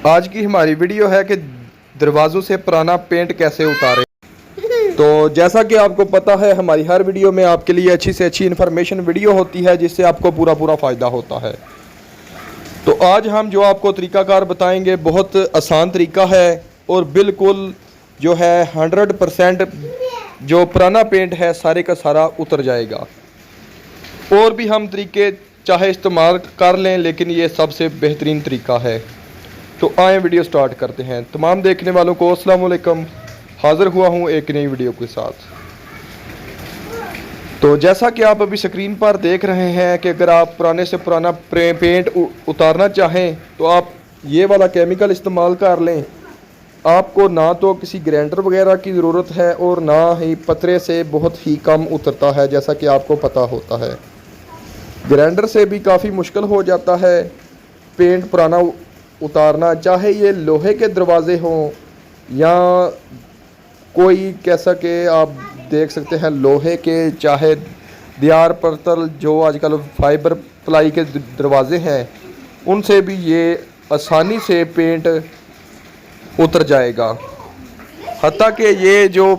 आज की हमारी वीडियो है कि दरवाज़ों से पुराना पेंट कैसे उतारें। तो जैसा कि आपको पता है, हमारी हर वीडियो में आपके लिए अच्छी से अच्छी इन्फॉर्मेशन वीडियो होती है जिससे आपको पूरा फ़ायदा होता है। तो आज हम जो आपको तरीक़ाकार बताएंगे बहुत आसान तरीका है और बिल्कुल जो है 100% जो पुराना पेंट है सारे का सारा उतर जाएगा। और भी हम तरीके चाहे इस्तेमाल कर लें, लेकिन ये सबसे बेहतरीन तरीका है। तो आए वीडियो स्टार्ट करते हैं। तमाम देखने वालों को अस्सलाम वालेकुम। हाज़िर हुआ हूँ एक नई वीडियो के साथ। तो जैसा कि आप अभी स्क्रीन पर देख रहे हैं कि अगर आप पुराने से पुराना पेंट उतारना चाहें तो आप ये वाला केमिकल इस्तेमाल कर लें। आपको ना तो किसी ग्राइंडर वगैरह की ज़रूरत है और ना ही पतरे से बहुत ही कम उतरता है, जैसा कि आपको पता होता है। ग्राइंडर से भी काफ़ी मुश्किल हो जाता है पेंट पुराना उतारना, चाहे ये लोहे के दरवाज़े हों या कोई कैसा कि आप देख सकते हैं लोहे के, चाहे दीवार पत्तल जो आजकल फाइबर प्लाई के दरवाज़े हैं, उनसे भी ये आसानी से पेंट उतर जाएगा। हत्ता कि ये जो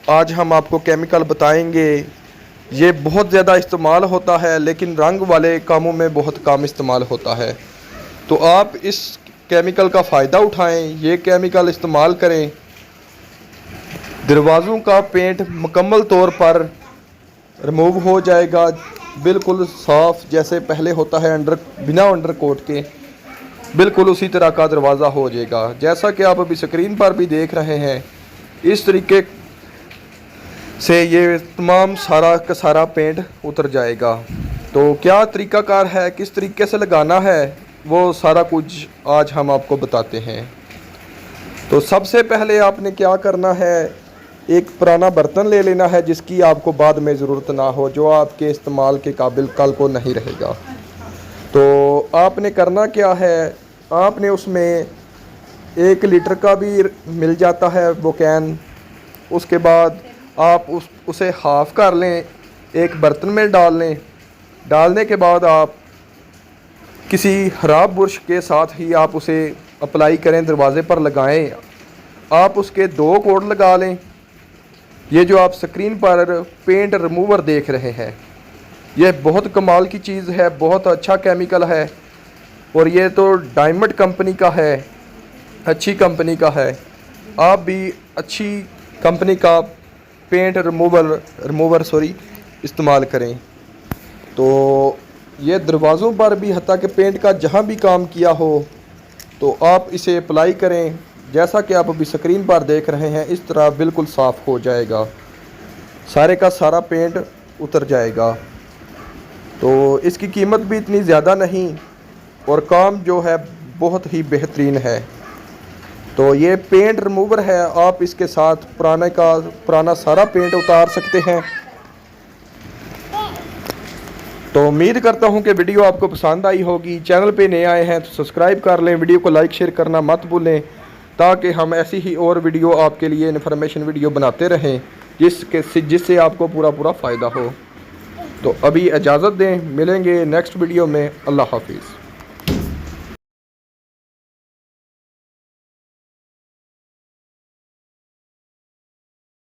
आज हम आपको केमिकल बताएंगे ये बहुत ज़्यादा इस्तेमाल होता है, लेकिन रंग वाले कामों में बहुत कम इस्तेमाल होता है। तो आप इस केमिकल का फ़ायदा उठाएं, ये केमिकल इस्तेमाल करें। दरवाज़ों का पेंट मुकम्मल तौर पर रिमूव हो जाएगा, बिल्कुल साफ़ जैसे पहले होता है बिना अंडर कोट के, बिल्कुल उसी तरह का दरवाज़ा हो जाएगा। जैसा कि आप अभी स्क्रीन पर भी देख रहे हैं, इस तरीके से ये तमाम सारा का सारा पेंट उतर जाएगा। तो क्या तरीक़ाकार है, किस तरीके से लगाना है, वो सारा कुछ आज हम आपको बताते हैं। तो सबसे पहले आपने क्या करना है, एक पुराना बर्तन ले लेना है जिसकी आपको बाद में ज़रूरत ना हो, जो आपके इस्तेमाल के काबिल कल को नहीं रहेगा। तो आपने करना क्या है, आपने उसमें 1 लीटर का भी मिल जाता है वो कैन, उसके बाद आप उसे हाफ़ कर लें, एक बर्तन में डाल लें। डालने के बाद आप किसी ख़राब बुरश के साथ ही आप उसे अप्लाई करें, दरवाज़े पर लगाएं। आप उसके 2 कोड लगा लें। ये जो आप स्क्रीन पर पेंट रिमूवर देख रहे हैं, यह बहुत कमाल की चीज़ है, बहुत अच्छा केमिकल है और ये तो डायमंड कंपनी का है, अच्छी कंपनी का है। आप भी अच्छी कंपनी का पेंट रिमूवर इस्तेमाल करें। तो ये दरवाज़ों पर भी, हत्ता कि पेंट का जहाँ भी काम किया हो तो आप इसे अप्लाई करें। जैसा कि आप अभी स्क्रीन पर देख रहे हैं, इस तरह बिल्कुल साफ़ हो जाएगा, सारे का सारा पेंट उतर जाएगा। तो इसकी कीमत भी इतनी ज़्यादा नहीं और काम जो है बहुत ही बेहतरीन है। तो ये पेंट रिमूवर है, आप इसके साथ पुराना सारा पेंट उतार सकते हैं। तो उम्मीद करता हूं कि वीडियो आपको पसंद आई होगी। चैनल पे नए आए हैं तो सब्सक्राइब कर लें, वीडियो को लाइक शेयर करना मत भूलें, ताकि हम ऐसी ही और वीडियो आपके लिए इन्फॉर्मेशन वीडियो बनाते रहें जिससे आपको पूरा फ़ायदा हो। तो अभी इजाज़त दें, मिलेंगे नेक्स्ट वीडियो में। अल्लाह हाफिज़।